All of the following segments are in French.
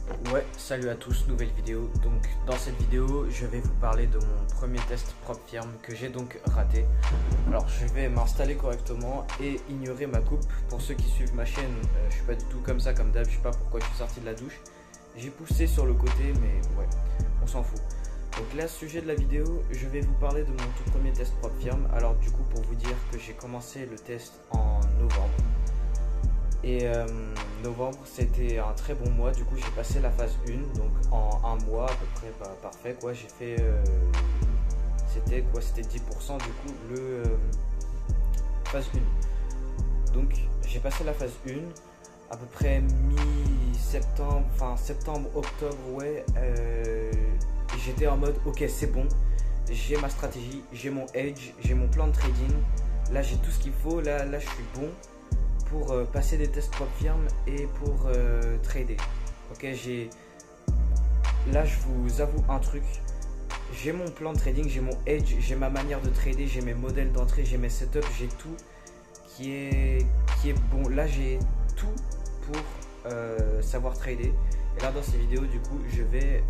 Ouais, salut à tous, nouvelle vidéo. Donc dans cette vidéo, je vais vous parler de mon premier test propre firme que j'ai donc raté. Alors je vais m'installer correctement et ignorer ma coupe. Pour ceux qui suivent ma chaîne, je suis pas du tout comme ça comme d'hab, je sais pas pourquoi je suis sorti de la douche. J'ai poussé sur le côté mais ouais, on s'en fout. Donc là, sujet de la vidéo, je vais vous parler de mon tout premier test propre firme. Alors du coup, pour vous dire que j'ai commencé le test en novembre. Et novembre, c'était un très bon mois. Du coup, j'ai passé la phase 1. Donc, en un mois à peu près, pas parfait quoi. J'ai fait. C'était quoi? C'était 10% du coup, le phase 1. Donc, j'ai passé la phase 1 à peu près mi-septembre, enfin septembre, octobre, ouais. J'étais en mode, ok, c'est bon. J'ai ma stratégie, j'ai mon edge, j'ai mon plan de trading. Là, j'ai tout ce qu'il faut. Là, je suis bon pour passer des tests propre firme et pour trader. Ok, là je vous avoue un truc, j'ai mon plan de trading, j'ai mon edge, j'ai ma manière de trader, j'ai mes modèles d'entrée, j'ai mes setups, j'ai tout qui est bon. Là j'ai tout pour savoir trader. Et là dans ces vidéos du coup je vais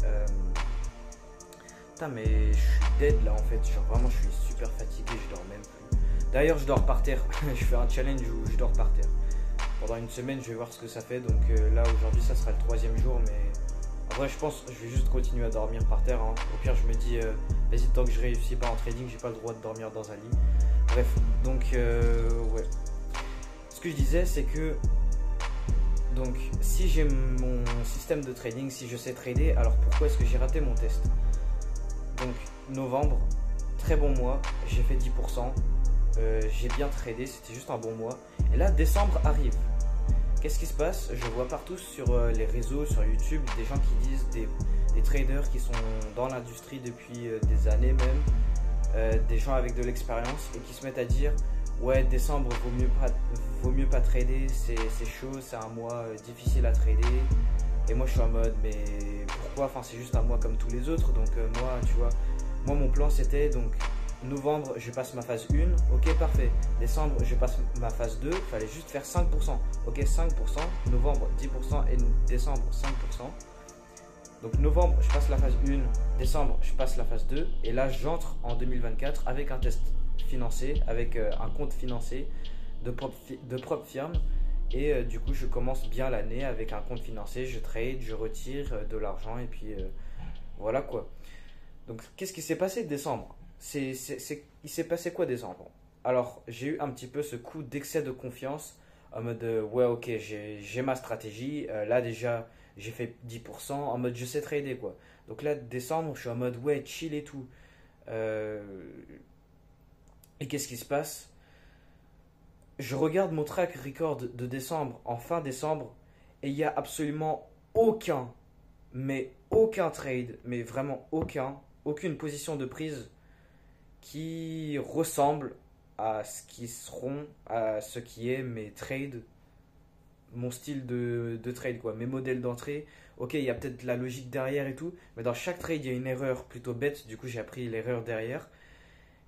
putain mais je suis dead là en fait, genre vraiment je suis super fatigué, je dors même plus. D'ailleurs, je dors par terre. Je fais un challenge où je dors par terre. Pendant une semaine, je vais voir ce que ça fait. Donc là, aujourd'hui, ça sera le troisième jour. Mais en vrai, je pense que je vais juste continuer à dormir par terre. Hein. Au pire, je me dis, vas-y, tant que je réussis pas en trading, j'ai pas le droit de dormir dans un lit. Bref, donc ouais. Ce que je disais, c'est que donc si j'ai mon système de trading, si je sais trader, alors pourquoi est-ce que j'ai raté mon test? Donc novembre, très bon mois, j'ai fait 10%. J'ai bien tradé, c'était juste un bon mois. Et là, décembre arrive. Qu'est-ce qui se passe? Je vois partout sur les réseaux, sur YouTube, des gens qui disent, des traders qui sont dans l'industrie depuis des années même, des gens avec de l'expérience et qui se mettent à dire ouais, décembre, vaut mieux pas trader, c'est chaud, c'est un mois difficile à trader. Et moi je suis en mode mais pourquoi? Enfin c'est juste un mois comme tous les autres. Donc moi tu vois, moi mon plan c'était donc novembre, je passe ma phase 1, ok parfait. Décembre, je passe ma phase 2, fallait juste faire 5%. Ok 5%, novembre 10% et décembre 5%. Donc novembre, je passe la phase 1, décembre, je passe la phase 2. Et là, j'entre en 2024 avec un test financé, avec un compte financé de propre firme. Et du coup, je commence bien l'année avec un compte financé, je trade, je retire de l'argent et puis voilà quoi. Donc qu'est-ce qui s'est passé décembre? Il s'est passé quoi décembre? Alors, j'ai eu un petit peu ce coup d'excès de confiance en mode ouais, ok, j'ai ma stratégie. Là, déjà, j'ai fait 10% en mode je sais trader quoi. Donc là, décembre, je suis en mode ouais, chill et tout. Euh, et qu'est-ce qui se passe? Je regarde mon track record de décembre, en fin décembre, et il n'y a absolument mais aucun trade, mais vraiment aucune position de prise qui ressemble à ce qui est mes trades, mon style de trade quoi, mes modèles d'entrée. Ok, il y a peut-être la logique derrière et tout, mais dans chaque trade il y a une erreur plutôt bête. Du coup, j'ai appris l'erreur derrière.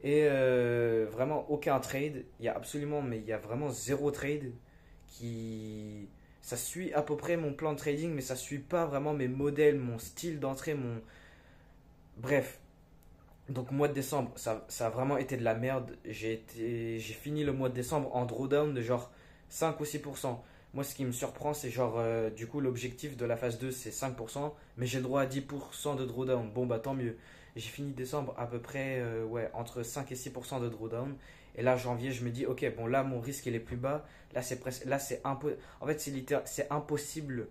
Et vraiment aucun trade. Il y a vraiment zéro trade qui ça suit à peu près mon plan de trading, mais ça suit pas vraiment mes modèles, mon style d'entrée, mon bref. Donc mois de décembre, ça a vraiment été de la merde. J'ai fini le mois de décembre en drawdown de genre 5 ou 6%. Moi ce qui me surprend c'est genre du coup l'objectif de la phase 2 c'est 5%, mais j'ai le droit à 10% de drawdown. Bon bah tant mieux. J'ai fini décembre à peu près ouais, entre 5 et 6% de drawdown. Et là janvier je me dis ok bon là mon risque il est plus bas. Là c'est presque là c'est un peu en fait c'est impossible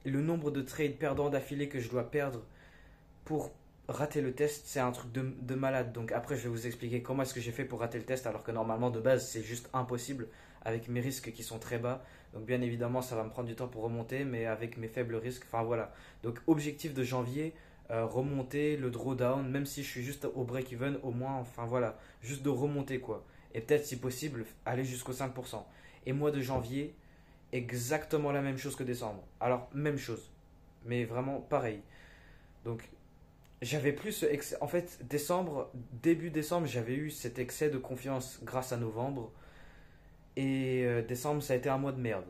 le nombre de trades perdants d'affilée que je dois perdre pour rater le test, c'est un truc de malade. Donc après, je vais vous expliquer comment est-ce que j'ai fait pour rater le test, alors que normalement, de base, c'est juste impossible avec mes risques qui sont très bas. Donc bien évidemment, ça va me prendre du temps pour remonter, mais avec mes faibles risques, enfin voilà. Donc objectif de janvier, remonter le drawdown, même si je suis juste au break-even, au moins, enfin voilà, juste de remonter quoi. Et peut-être si possible, aller jusqu'au 5%. Et mois de janvier, exactement la même chose que décembre. Alors, même chose, mais vraiment pareil. Donc j'avais plus ce excès. En fait, début décembre, j'avais eu cet excès de confiance grâce à novembre. Et décembre, ça a été un mois de merde.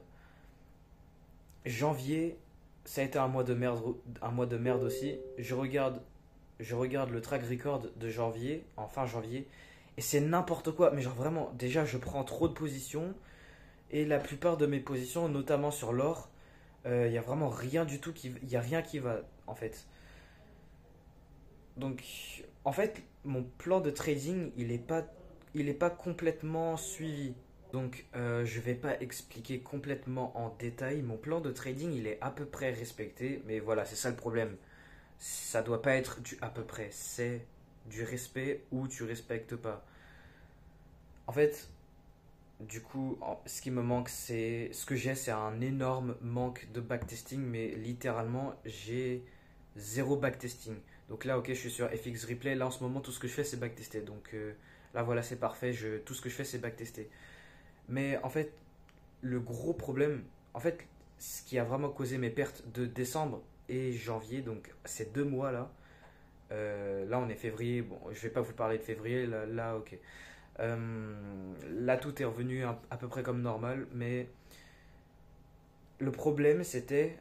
Janvier, ça a été un mois de merde aussi. Je regarde le track record de janvier, en fin janvier, et c'est n'importe quoi. Mais genre vraiment, déjà je prends trop de positions, et la plupart de mes positions, notamment sur l'or, il y a vraiment rien du tout il y a rien qui va en fait. Donc en fait, mon plan de trading, il est pas complètement suivi. Donc je vais pas expliquer complètement en détail. Mon plan de trading, il est à peu près respecté, mais voilà, c'est ça le problème. Ça doit pas être du à peu près, c'est du respect ou tu respectes pas. En fait, du coup, ce qui me manque, c'est ce que j'ai, c'est un énorme manque de backtesting, mais littéralement, j'ai zéro backtesting. Donc là, ok, je suis sur FX Replay. Là, en ce moment, tout ce que je fais, c'est backtester. Donc là, voilà, c'est parfait. Tout ce que je fais, c'est backtester. Mais en fait, le gros problème, en fait, ce qui a vraiment causé mes pertes de décembre et janvier, donc ces 2 mois là, là on est février, bon je vais pas vous parler de février, là ok. Là tout est revenu à peu près comme normal, mais le problème c'était,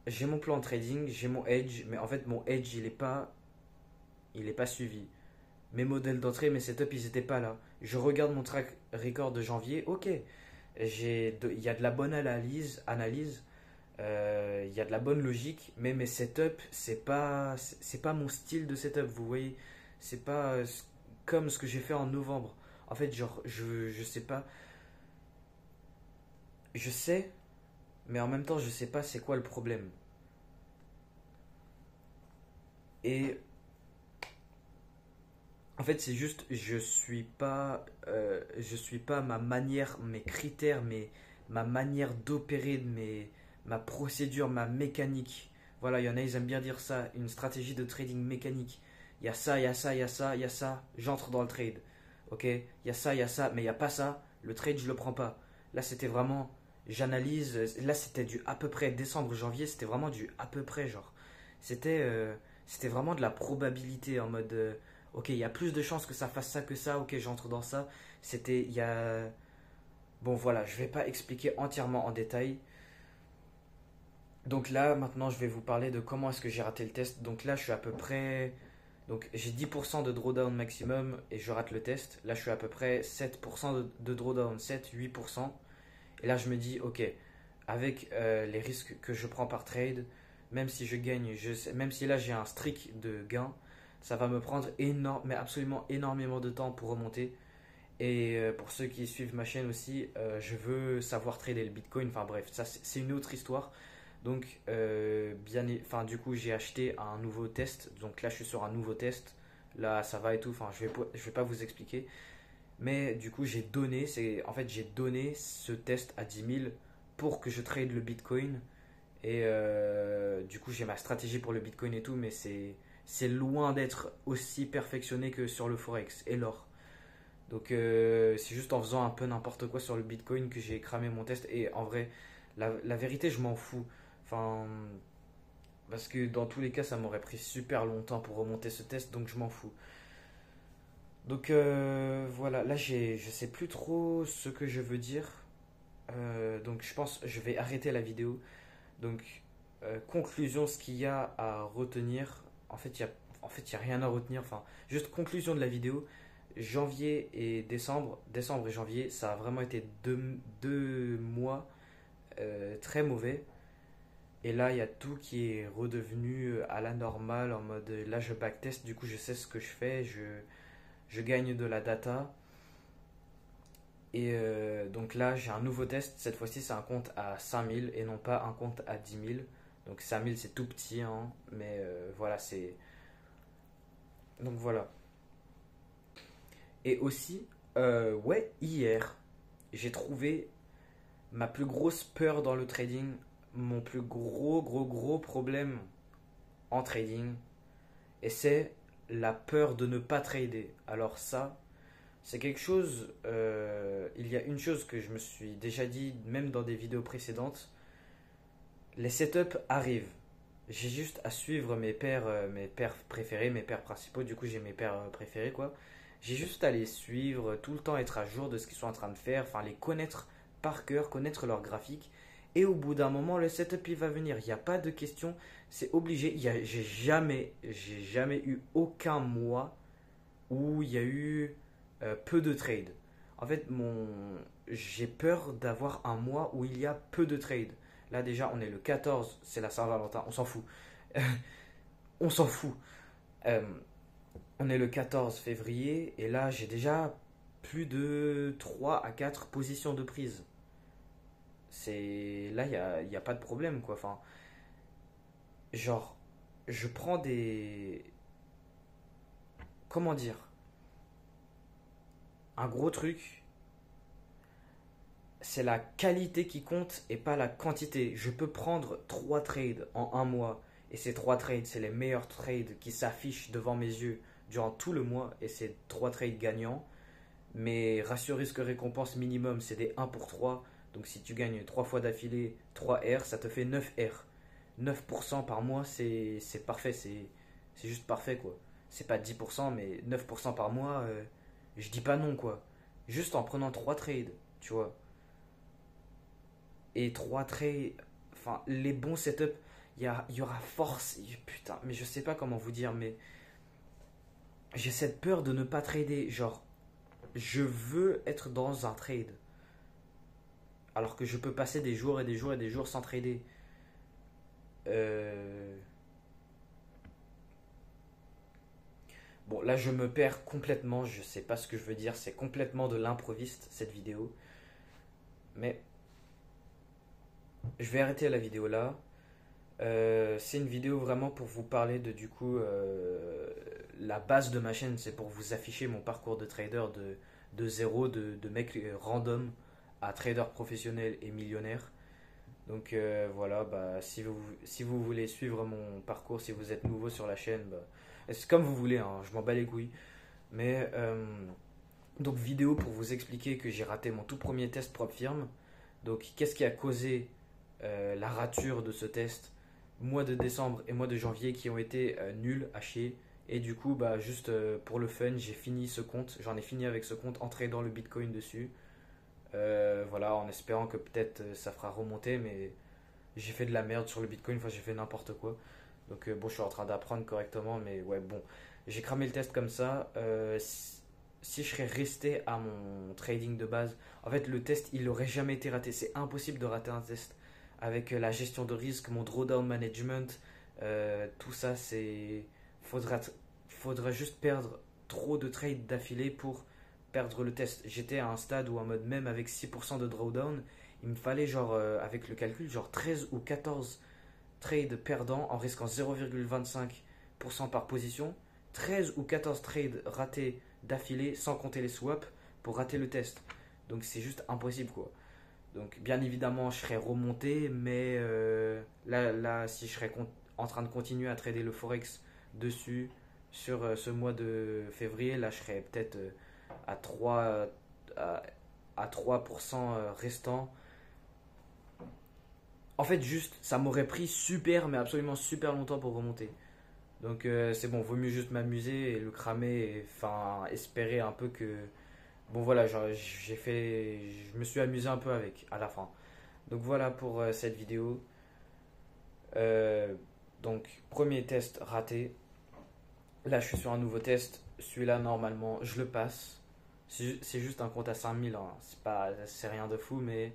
j'ai mon plan de trading, j'ai mon edge, mais en fait mon edge il est pas suivi. Mes modèles d'entrée, mes setups, ils étaient pas là. Je regarde mon track record de janvier, ok, il y a de la bonne analyse, il y a de la bonne logique, mais mes setups, c'est pas mon style de setup, vous voyez, c'est pas comme ce que j'ai fait en novembre. En fait, genre, je sais pas, je sais, mais en même temps, je sais pas c'est quoi le problème. Et en fait, c'est juste, je suis pas ma manière, mes critères, ma manière d'opérer, ma procédure, ma mécanique. Voilà, il y en a, ils aiment bien dire ça, une stratégie de trading mécanique. Il y a ça, il y a ça, il y a ça, il y a ça, j'entre dans le trade. Ok, il y a ça, mais il y a pas ça, le trade, je le prends pas. Là, c'était vraiment, j'analyse, là, c'était du à peu près, décembre, janvier, c'était vraiment du à peu près, genre. C'était c'était vraiment de la probabilité en mode ok, il y a plus de chances que ça fasse ça que ça, ok, j'entre dans ça. C'était, il y a. Bon, voilà, je vais pas expliquer entièrement en détail. Donc là, maintenant, je vais vous parler de comment est-ce que j'ai raté le test. Donc là, je suis à peu près. Donc j'ai 10% de drawdown maximum et je rate le test. Là, je suis à peu près 7% de drawdown, 7-8%. Et là, je me dis, ok, avec les risques que je prends par trade, même si je gagne, même si là j'ai un streak de gain, ça va me prendre mais absolument énormément de temps pour remonter. Et pour ceux qui suivent ma chaîne aussi, je veux savoir trader le Bitcoin. Enfin bref, ça c'est une autre histoire. Donc enfin du coup j'ai acheté un nouveau test. Donc là je suis sur un nouveau test. Là ça va et tout. Enfin je vais pas vous expliquer. Mais du coup en fait j'ai donné ce test à 10 000 pour que je trade le Bitcoin. Et du coup, j'ai ma stratégie pour le Bitcoin et tout, mais c'est loin d'être aussi perfectionné que sur le Forex et l'or. Donc, c'est juste en faisant un peu n'importe quoi sur le Bitcoin que j'ai cramé mon test. Et en vrai, la vérité, je m'en fous. Enfin, parce que dans tous les cas, ça m'aurait pris super longtemps pour remonter ce test, donc je m'en fous. Donc, voilà, là, je sais plus trop ce que je veux dire. Donc, je pense que je vais arrêter la vidéo. Donc, conclusion, ce qu'il y a à retenir, il y a rien à retenir. Enfin, juste conclusion de la vidéo, janvier et décembre et janvier, ça a vraiment été deux mois très mauvais. Et là, il y a tout qui est redevenu à la normale, en mode là, je backtest, du coup, je sais ce que je fais, je gagne de la data. Et donc là, j'ai un nouveau test. Cette fois-ci, c'est un compte à 5 000 et non pas un compte à 10 000. Donc 5 000, c'est tout petit, hein, mais voilà, c'est. Donc voilà. Et aussi, ouais, hier, j'ai trouvé ma plus grosse peur dans le trading, mon plus gros problème en trading, et c'est la peur de ne pas trader. Alors ça, c'est quelque chose, il y a une chose que je me suis déjà dit, même dans des vidéos précédentes, les setups arrivent. J'ai juste à suivre mes pairs préférés, mes pairs principaux, du coup j'ai mes pairs préférés quoi. J'ai juste à les suivre, tout le temps être à jour de ce qu'ils sont en train de faire, enfin les connaître par cœur, connaître leurs graphiques. Et au bout d'un moment, le setup il va venir. Il n'y a pas de question, c'est obligé. J'ai jamais eu aucun mois où il y a eu peu de trades. En fait, j'ai peur d'avoir un mois où il y a peu de trades. Là déjà, on est le 14, c'est la Saint-Valentin, on s'en fout. On s'en fout. Euh, on est le 14 février et là, j'ai déjà plus de 3 à 4 positions de prise. Là, il y a pas de problème quoi. Enfin, genre, je prends des. Comment dire? Un gros truc, c'est la qualité qui compte et pas la quantité. Je peux prendre 3 trades en un mois et ces 3 trades, c'est les meilleurs trades qui s'affichent devant mes yeux durant tout le mois et c'est 3 trades gagnants. Mais ratio risque-récompense minimum, c'est des 1 pour 3. Donc si tu gagnes 3 fois d'affilée 3 R, ça te fait 9 R. 9% par mois, c'est parfait. C'est juste parfait, quoi. C'est pas 10%, mais 9% par mois, je dis pas non, quoi. Juste en prenant 3 trades, tu vois. Et 3 trades, enfin, les bons setups, il y aura force. Putain, mais je sais pas comment vous dire, mais j'ai cette peur de ne pas trader. Genre, je veux être dans un trade. Alors que je peux passer des jours et des jours et des jours sans trader. Euh, Bon, là je me perds complètement, je sais pas ce que je veux dire, c'est complètement de l'improviste cette vidéo. Mais je vais arrêter la vidéo là. C'est une vidéo vraiment pour vous parler de du coup la base de ma chaîne, c'est pour vous afficher mon parcours de trader de zéro, de mec random à trader professionnel et millionnaire. Donc voilà, bah, si vous voulez suivre mon parcours, si vous êtes nouveau sur la chaîne, bah, c'est comme vous voulez, hein, je m'en bats les couilles. Mais donc vidéo pour vous expliquer que j'ai raté mon tout premier test propre firme. Donc qu'est-ce qui a causé la rature de ce test? Mois de décembre et mois de janvier qui ont été nuls à chier. Et du coup, bah, juste pour le fun, j'ai fini ce compte. J'en ai fini avec ce compte en tradant le Bitcoin dessus. Voilà, en espérant que peut-être ça fera remonter, mais j'ai fait de la merde sur le Bitcoin, enfin j'ai fait n'importe quoi. Donc bon, je suis en train d'apprendre correctement, mais ouais, bon, j'ai cramé le test comme ça. Si je serais resté à mon trading de base, en fait le test il aurait jamais été raté. C'est impossible de rater un test avec la gestion de risque, mon drawdown management, tout ça c'est faudra faudra juste perdre trop de trades d'affilée pour perdre le test. J'étais à un stade où en mode même avec 6% de drawdown, il me fallait genre avec le calcul genre 13 ou 14 trades perdants en risquant 0,25% par position, 13 ou 14 trades ratés d'affilée sans compter les swaps pour rater le test. Donc c'est juste impossible quoi. Donc bien évidemment je serais remonté, mais là si je serais en train de continuer à trader le forex dessus sur ce mois de février, là je serais peut-être à 3 à 3% restant. En fait, juste, ça m'aurait pris super, mais absolument super longtemps pour remonter. Donc c'est bon, vaut mieux juste m'amuser et le cramer, et enfin espérer un peu que. Bon voilà, j'ai fait. Je me suis amusé un peu avec à la fin. Donc voilà pour cette vidéo. Euh, donc, premier test raté. Là, je suis sur un nouveau test. Celui-là, normalement, je le passe. C'est juste un compte à 5000, hein. C'est rien de fou, mais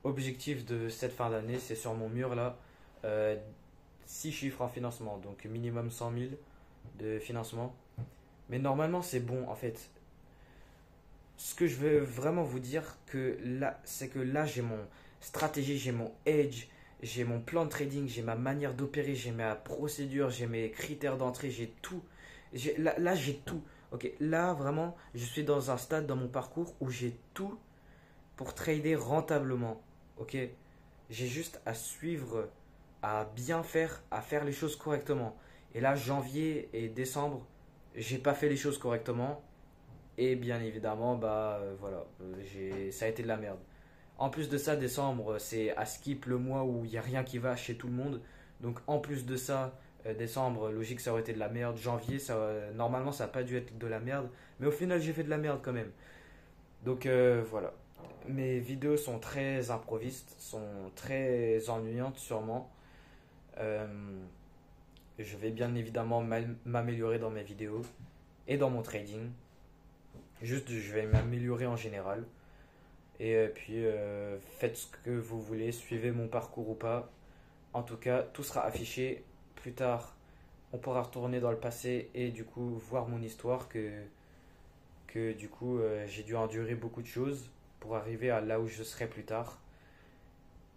objectif de cette fin d'année, c'est sur mon mur là, 6 chiffres en financement, donc minimum 100 000 de financement. Mais normalement, c'est bon en fait. Ce que je veux vraiment vous dire que là, c'est que là, j'ai mon stratégie, j'ai mon edge, j'ai mon plan de trading, j'ai ma manière d'opérer, j'ai ma procédure, j'ai mes critères d'entrée, j'ai tout. Là, j'ai tout. Ok, là vraiment, je suis dans un stade dans mon parcours où j'ai tout pour trader rentablement. Ok, j'ai juste à suivre, à bien faire, à faire les choses correctement. Et là, janvier et décembre, j'ai pas fait les choses correctement. Et bien évidemment, bah voilà, ça a été de la merde. En plus de ça, décembre, c'est à skip le mois où il n'y a rien qui va chez tout le monde. Donc en plus de ça, décembre, logique, ça aurait été de la merde. Janvier, normalement, ça n'a pas dû être de la merde. Mais au final, j'ai fait de la merde quand même. Donc voilà. Mes vidéos sont très improvistes, sont très ennuyantes sûrement. Euh, je vais bien évidemment m'améliorer dans mes vidéos et dans mon trading. Juste, je vais m'améliorer en général. Et puis, faites ce que vous voulez, suivez mon parcours ou pas. En tout cas, tout sera affiché plus tard. On pourra retourner dans le passé et du coup voir mon histoire que du coup j'ai dû endurer beaucoup de choses pour arriver à là où je serai plus tard.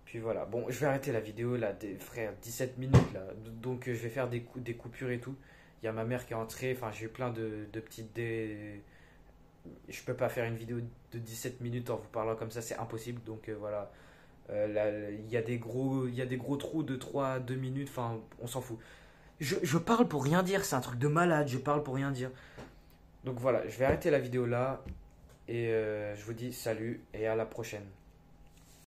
Puis voilà, bon, je vais arrêter la vidéo là, frère, 17 minutes là. Donc je vais faire des coupures et tout. Il y a ma mère qui est entrée, enfin j'ai eu plein de petites je peux pas faire une vidéo de 17 minutes en vous parlant comme ça, c'est impossible. Donc voilà. Là, il y a des gros trous de 2 minutes, enfin on s'en fout. Je parle pour rien dire, c'est un truc de malade, je parle pour rien dire. Donc voilà, je vais arrêter la vidéo là et je vous dis salut et à la prochaine.